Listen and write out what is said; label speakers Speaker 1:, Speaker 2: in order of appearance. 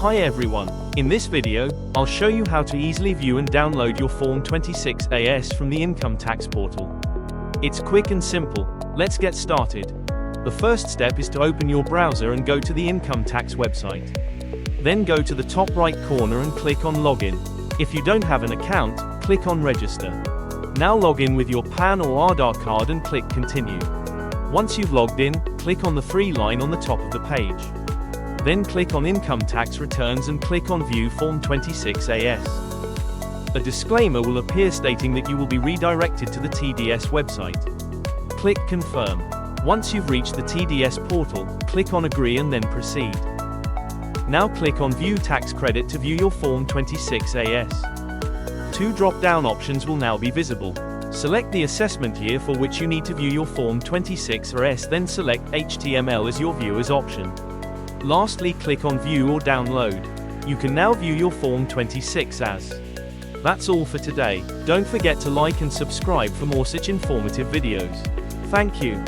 Speaker 1: Hi everyone, in this video, I'll show you how to easily view and download your Form 26AS from the income tax portal. It's quick and simple, let's get started. The first step is to open your browser and go to the income tax website. Then go to the top right corner and click on Login. If you don't have an account, click on Register. Now log in with your PAN or Aadhaar card and click Continue. Once you've logged in, click on the free line on the top of the page. Then click on Income Tax Returns and click on View Form 26AS. A disclaimer will appear stating that you will be redirected to the TDS website. Click Confirm. Once you've reached the TDS portal, click on Agree and then Proceed. Now click on View Tax Credit to view your Form 26AS. Two drop-down options will now be visible. Select the assessment year for which you need to view your Form 26AS, then select HTML as your viewer's option. Lastly, click on View or Download. You can now view your Form 26AS. That's all for today. Don't forget to like and subscribe for more such informative videos. Thank you.